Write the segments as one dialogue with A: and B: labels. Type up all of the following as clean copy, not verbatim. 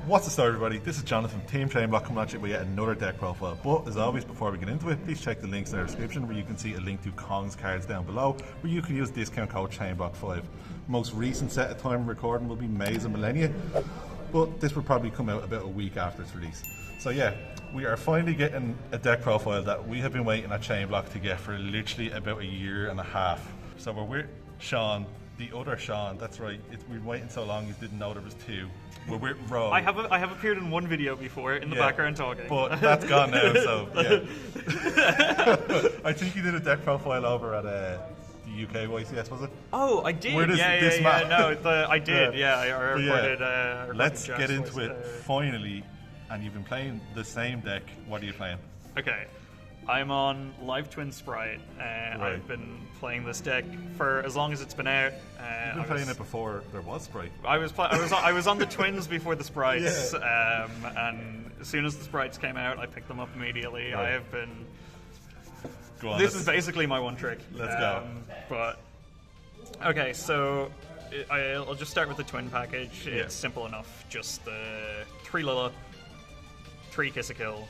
A: What's the story, everybody? This is Jonathan from Team ChainBlock coming at you with yet another deck profile. But as always, before we get into it, please check the links in the description where you can see a link to Kong's cards down below where you can use discount code ChainBlock5. Most recent set of time recording will be Maze and Millennia, but this will probably come out about a week after its release. So yeah, we are finally getting a deck profile that we have been waiting at ChainBlock to get for literally about a year and a half. So we're with Sean, the other Sean, that's right. We've been waiting so long you didn't know there was two. We're with Ro.
B: I have appeared in one video before in the background talking.
A: But that's gone now, so yeah. I think you did a deck profile over at the UK YCS, was it?
B: Oh, I did.
A: Where does this map?
B: I did. I recorded.
A: Let's get into it finally. And you've been playing the same deck. What are you playing?
B: Okay. I'm on Live Twin Spright.
A: Right.
B: I've been playing this deck for as long as it's been out.
A: You've been playing it before there was Spright.
B: I was on the Twins before the Sprights, and as soon as the Sprights came out, I picked them up immediately.
A: Right.
B: I have been.
A: Go on,
B: this is basically my one trick.
A: Let's go.
B: But okay, so I'll just start with the Twin package. It's simple enough. Just the 3 Lilla, 3 Kiss a Kill,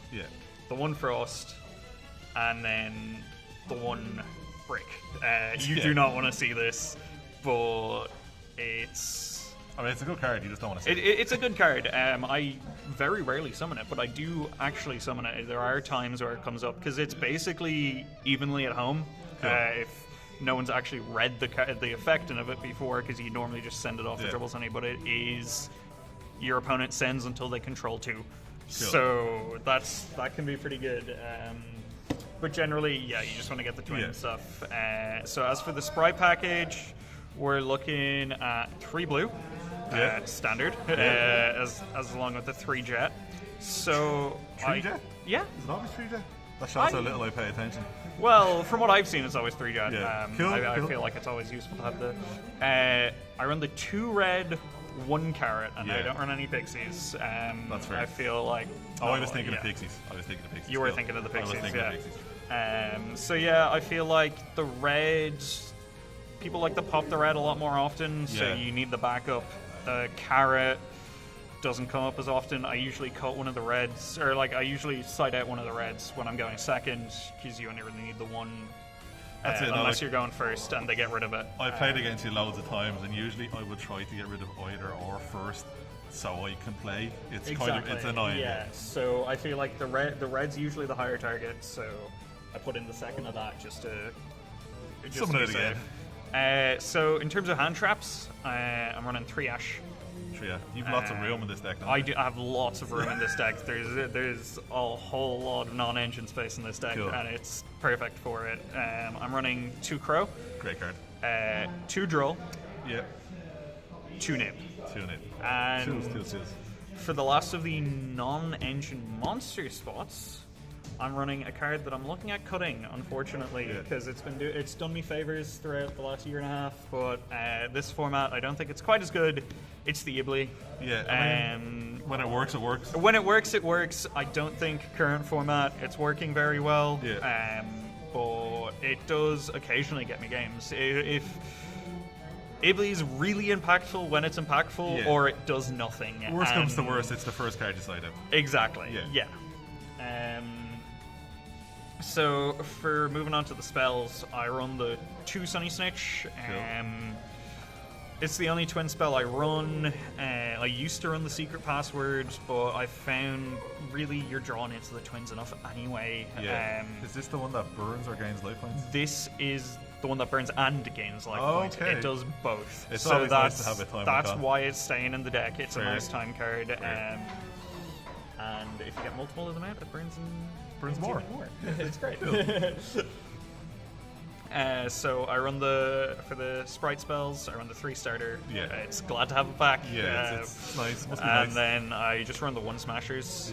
B: the 1 Frost, and then the 1 Brick. You do not want to see this, but it's...
A: I mean, it's a good card, you just don't want to see it.
B: It's a good card. I very rarely summon it, but I do actually summon it. There are times where it comes up, because it's basically evenly at home.
A: Cool.
B: If no one's actually read the effect of it before, because you normally just send it off the Triple Sunny, but it is your opponent sends until they control 2. Cool. So that can be pretty good. But generally, you just want to get the twin stuff. So as for the Spright package, we're looking at 3 blue, standard, as along with the 3 jet. So
A: 3 jet?
B: Yeah.
A: Is it always 3 jet? That shows how little I pay attention.
B: Well, from what I've seen, it's always 3 jet.
A: Cool,
B: I feel like it's always useful to have the... I run the 2 red, 1 carrot, and I don't run any pixies.
A: That's fair.
B: I feel like...
A: I was thinking of pixies.
B: You were thinking of the pixies,
A: I was thinking of pixies.
B: So yeah, I feel like the red... People like to pop the red a lot more often, so you need the backup. The carrot doesn't come up as often. I usually cut one of the reds, or I usually side out one of the reds when I'm going second, because you only really need the one.
A: That's it,
B: unless you're going first and they get rid of it.
A: I've played against you loads of times, and usually I would try to get rid of either or first, so I can play. It's kind of annoying.
B: Yeah. So I feel like the red's usually the higher target, so I put in the second of that just to
A: Summon it again.
B: So in terms of hand traps, I'm running 3 Ash.
A: You've lots of room in this deck.
B: I have lots of room in this deck. There's a whole lot of non-engine space in this deck, and it's perfect for it. I'm running 2 Crow.
A: Great card.
B: 2 Droll. 2 Nib.
A: 2 Nib.
B: And
A: Twos.
B: for the last of the non-engine monster spots, I'm running a card that I'm looking at cutting, unfortunately, because it's done me favors throughout the last year and a half. But this format, I don't think it's quite as good. It's the Ibly.
A: When it works, it works.
B: When it works, it works. I don't think current format it's working very well. But it does occasionally get me games. If Ibly is really impactful when it's impactful, or it does nothing.
A: Worst comes to worst, it's the first card you side out.
B: Exactly. So for moving on to the spells, I run the 2 Sunny Snitch. It's the only twin spell I run. I used to run the secret password, but I found really you're drawn into the twins enough anyway.
A: Is this the one that burns or gains life points?
B: This is the one that burns and gains life points. It does both.
A: It's
B: so
A: nice to have a time
B: that's why it's staying in the deck. It's a nice time card.
A: Fair.
B: And if you get multiple of them out, it burns
A: more.
B: It's great. So I run for the Spright spells, I run the 3 starter. It's glad to have it back.
A: It's nice. Must be
B: and
A: nice.
B: then I just run the 1 smashers.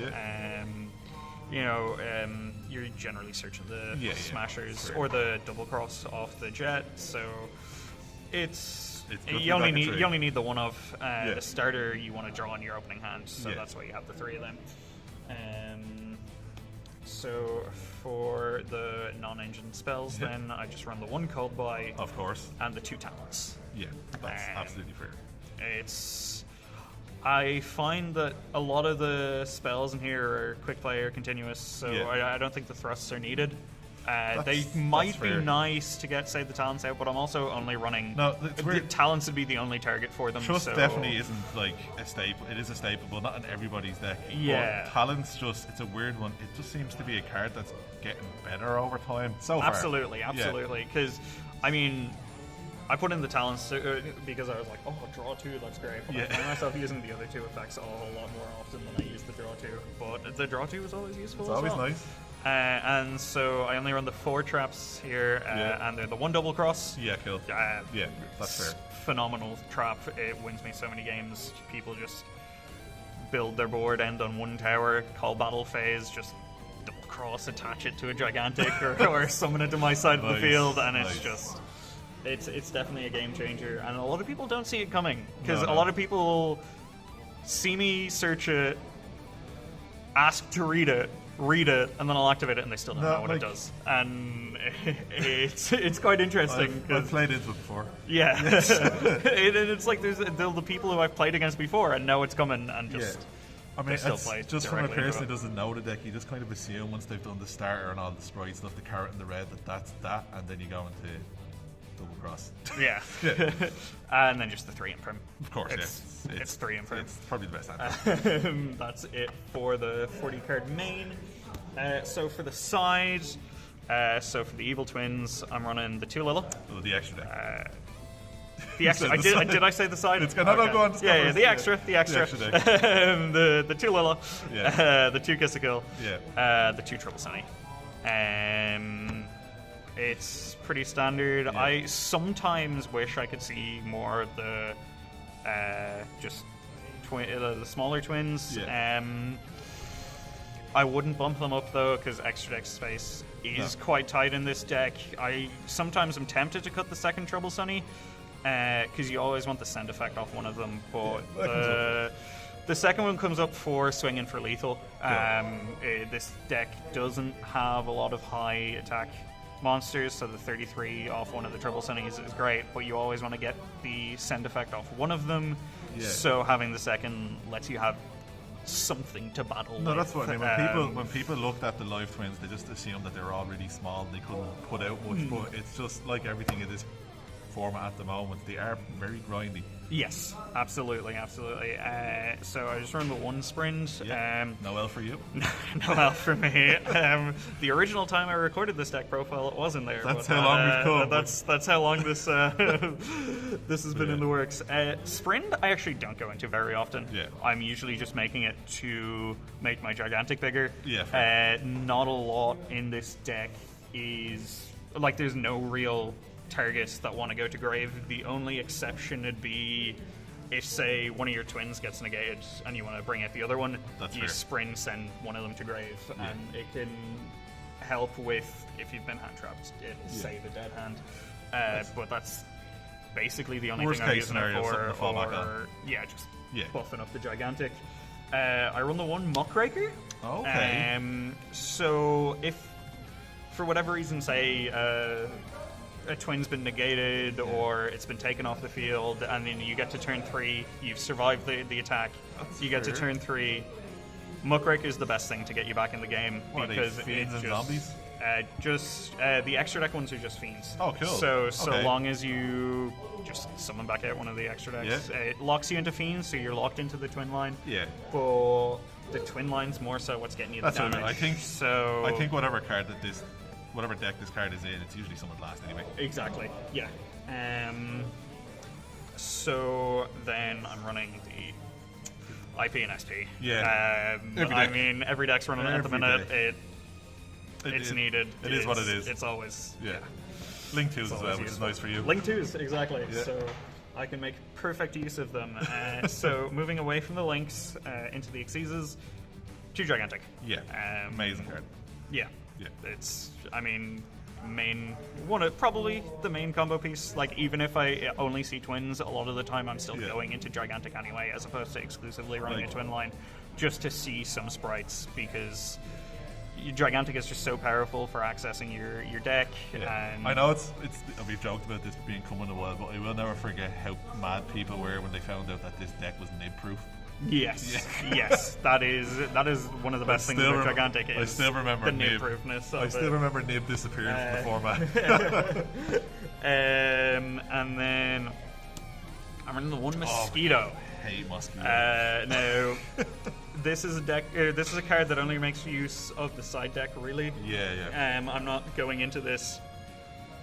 B: You're generally searching the smashers or the double cross off the jet. So you only need the 1 of the starter. You want to draw on your opening hand, so that's why you have the 3 of them. So for the non-engine spells, then I just run the 1 Cold Boy,
A: of course,
B: and the 2 Talents.
A: That's absolutely fair.
B: I find that a lot of the spells in here are quick play or continuous, so I don't think the thrusts are needed. They might be nice to get, say, the talents out, but I'm also only running...
A: No, it's weird.
B: Talents would be the only target for them.
A: Trust definitely isn't like a staple. It is a staple, but not in everybody's deck.
B: Yeah.
A: But talents it's a weird one. It just seems to be a card that's getting better over time. So far.
B: Absolutely. Because, I mean... I put in the talents because I was like, oh, draw 2, that's great. But I find myself using the other 2 effects a whole lot more often than I use the draw 2. But the draw 2 is always useful.
A: It's always nice.
B: And so I only run the 4 traps here, and they're the 1 double cross.
A: Yeah, cool. That's fair.
B: Phenomenal trap. It wins me so many games. People just build their board, end on 1 tower, call battle phase, just double cross, attach it to a gigantic, or summon it to my side of the field, and it's just... It's definitely a game changer, and a lot of people don't see it coming, because a lot of people see me search it, ask to read it, and then I'll activate it, and they still don't know what it does. And it's quite interesting.
A: I've played into it before.
B: Yeah. It's like there's the people who I've played against before and know it's coming, and just...
A: I mean, it's just from a person who doesn't know the deck, you just kind of assume once they've done the starter and all the Spright stuff, the carrot and the red, that's that, and then you go into... double cross.
B: Yeah. And then just the 3 Imprim.
A: Of course,
B: it's 3 Imprim.
A: It's probably the best answer.
B: That's it for the 40 card main. So for the side, so for the Evil Twins, I'm running the 2 Lilla.
A: Oh, the extra deck.
B: The extra. Did I say the side?
A: It's going to go on.
B: Yeah, the extra. The 2 Lilla.
A: Yeah.
B: The 2 Kissikill.
A: Yeah.
B: The 2 Triple Sunny. It's pretty standard.
A: Yeah.
B: I sometimes wish I could see more of the the smaller twins.
A: Yeah.
B: I wouldn't bump them up though, because extra deck space is quite tight in this deck. I sometimes am tempted to cut the second Trouble Sunny, because you always want the send effect off one of them, but the second one comes up for swinging for lethal. This deck doesn't have a lot of high attack monsters, so the 33 off one of the Trouble Sunnies is great, but you always want to get the send effect off one of them, so having the second lets you have something to battle with.
A: That's what I mean. When people looked at the live twins, they just assumed that they were all really small and they couldn't put out much, but it's just like everything in this format at the moment, they are very grindy.
B: Yes, absolutely. So I just run the 1 sprint.
A: No L for you.
B: No L for me. The original time I recorded this deck profile, it wasn't there.
A: That's how long we've come.
B: That's how long this this has been in the works. Sprint, I actually don't go into very often.
A: Yeah.
B: I'm usually just making it to make my gigantic bigger.
A: Yeah.
B: Not a lot in this deck is like there's no real targets that want to go to grave. The only exception would be if, say, one of your twins gets negated and you want to bring out the other one, you sprint, send one of them to grave, and it can help with, if you've been hand trapped, it'll save a dead hand. But that's basically the only thing I'm using it for. Just buffing up the gigantic. I run the 1 Muckraker.
A: Okay.
B: So if, for whatever reason, say, a twin's been negated or it's been taken off the field, and then you get to turn 3, you've survived the attack. You get to turn 3. Muckraker is the best thing to get you back in the game, because
A: fiends and zombies.
B: The extra deck ones are just fiends.
A: Oh, cool.
B: So long as you just summon back out one of the extra decks, it locks you into fiends, so you're locked into the twin line.
A: Yeah.
B: But the twin line's more so what's getting you the damage.
A: I think whatever deck this card is in, it's usually someone's last anyway.
B: Exactly, yeah. So then I'm running the IP and SP.
A: Yeah.
B: Every deck's running at the minute. It's needed.
A: It is what it is.
B: It's always...
A: Yeah. Link 2s as well, which is nice for you.
B: Link 2s, exactly. Yeah. So I can make perfect use of them. So moving away from the links into the Xyzes, 2 gigantic.
A: Yeah. Amazing card.
B: Yeah. It's, probably the main combo piece. Like, even if I only see twins, a lot of the time I'm still going into gigantic anyway, as opposed to exclusively running a twin line, just to see some sprites, because gigantic is just so powerful for accessing your deck.
A: Yeah.
B: And
A: I know we've joked about this being coming a while, but I will never forget how mad people were when they found out that this deck was nib proof.
B: Yes, yes, that is one of the best things about Gigantic. Is
A: I still remember
B: the
A: Nib.
B: nib-proofness of
A: I still remember Nib disappearing from the format.
B: And then I'm running the one Mosquito.
A: I hate Mosquito.
B: Now, this is a deck. This is a card that only makes use of the side deck, really.
A: Yeah.
B: I'm not going into this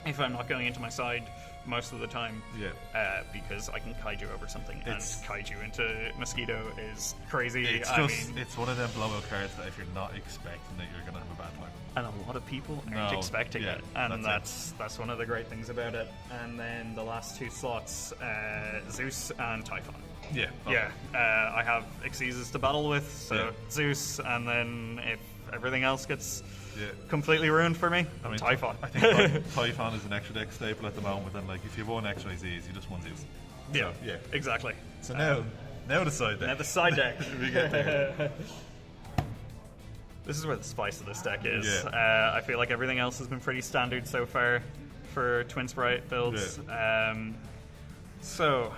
B: if I'm not going into my side most of the time.
A: Yeah.
B: Because I can kaiju over something, and kaiju into Mosquito is crazy.
A: It's one of them blowout cards that if you're not expecting it, you're gonna have a bad time.
B: And a lot of people aren't expecting it, and that's one of the great things about it. And then the last two slots, Zeus and Typhon.
A: Yeah.
B: Yeah, I have Xyzes to battle with, so Zeus, and then if everything else gets completely ruined for me, Typhon.
A: I think Typhon is an extra deck staple at the moment, and like if you have one extra Z's, you just want Zeus.
B: Yeah, exactly.
A: So now the side deck.
B: Now the side deck.
A: We get there.
B: This is where the spice of this deck is.
A: Yeah.
B: I feel like everything else has been pretty standard so far for Twin Spright builds. So,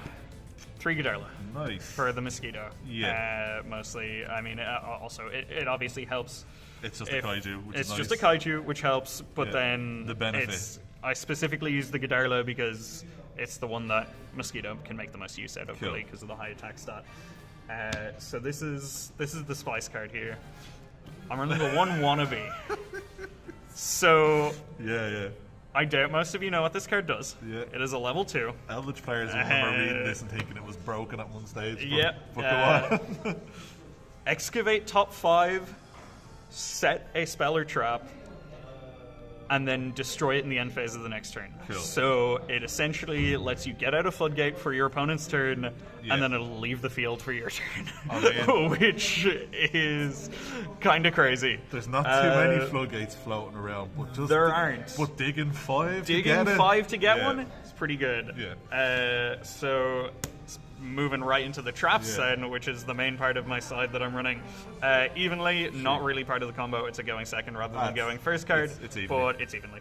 B: 3 Godarla.
A: Nice.
B: For the Mosquito.
A: Yeah.
B: Mostly. I mean, also, it obviously helps.
A: It's just a kaiju, which is nice.
B: It's just a kaiju, which helps, but then
A: the benefit.
B: I specifically use the Godarla because it's the one that Mosquito can make the most use out of, really, because of the high attack stat. So this is the spice card here. I'm running the one wannabe. So
A: yeah.
B: I doubt most of you know what this card does.
A: Yeah.
B: It is a level 2.
A: Eldritch players will remember reading this and thinking it was broken at one stage. But go on.
B: Excavate top 5, set a spell or trap, and then destroy it in the end phase of the next turn.
A: Cool.
B: So it essentially lets you get out of Floodgate for your opponent's turn, and then it'll leave the field for your turn, which is kind of crazy.
A: There's not too many Floodgates floating around, but just
B: there aren't.
A: But digging 5
B: digging
A: to get
B: 5 to get one is pretty good.
A: Yeah.
B: So moving right into the traps then, which is the main part of my side that I'm running evenly, not really part of the combo. It's a going second rather than going first card,
A: it's evenly.
B: but it's evenly.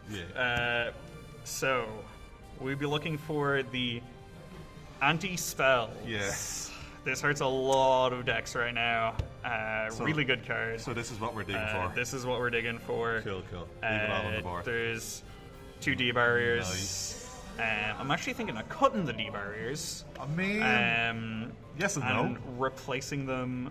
B: So we'd be looking for the anti-spell.
A: Yes.
B: This hurts a lot of decks right now. Really good card.
A: So this is what we're digging for.
B: This is what we're digging for.
A: Cool. Leave it all on the board.
B: There's 2 D barriers.
A: Nice.
B: I'm actually thinking of cutting the D barriers.
A: I mean, yes and no.
B: Replacing them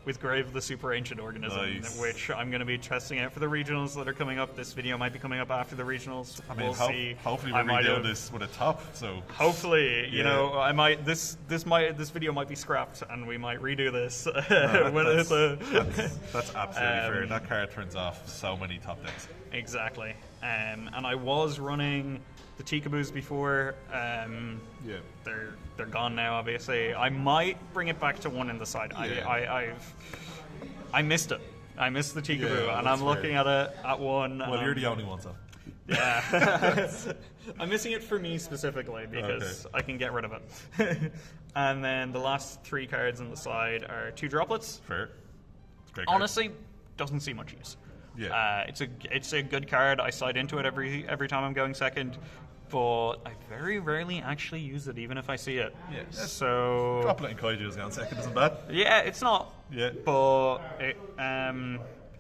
B: with Grave the Super Ancient Organism, which I'm going to be testing out for the regionals that are coming up. This video might be coming up after the regionals.
A: I mean,
B: we'll see.
A: Hopefully we're redoing this with a top. So
B: hopefully, you know, I might. This video might be scrapped, and we might redo this.
A: That's absolutely fair. That card turns off so many top decks.
B: Exactly. And I was running the Tikaboos before. They're gone now, obviously. I might bring it back to 1 in the side. I missed it. I missed the Tikaboo, and I'm looking at it at 1.
A: Well, you're the only one, so.
B: Yeah. I'm missing it for me specifically because I can get rid of it. And then the last 3 cards on the side are 2 droplets.
A: Fair. Great card.
B: Honestly, doesn't see much use.
A: Yeah.
B: It's a good card. I side into it every time I'm going second, but I very rarely actually use it, even if I see it.
A: Yeah.
B: So
A: Droplet and Kaiju going second isn't bad.
B: Yeah, it's not.
A: Yeah.
B: But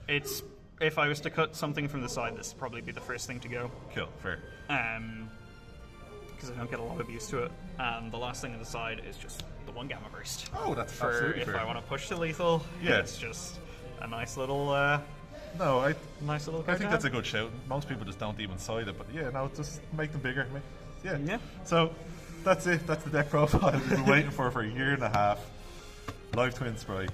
B: it's if I was to cut something from the side, this would probably be the first thing to go.
A: Cool. Fair.
B: Because I don't get a lot of use to it. And the last thing on the side is just the 1 Gamma Burst.
A: Oh, that's
B: for
A: absolutely
B: if
A: fair.
B: I want to push to lethal.
A: Yeah.
B: It's just a nice little. Nice little card.
A: I think that's a good shout. Most people just don't even side it, but just make them bigger.
B: Yeah.
A: So that's it. That's the deck profile we've been waiting for a year and a half. Live Twin Spright.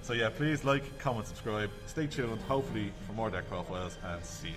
A: So yeah, please like, comment, subscribe. Stay tuned, hopefully, for more deck profiles, and see you.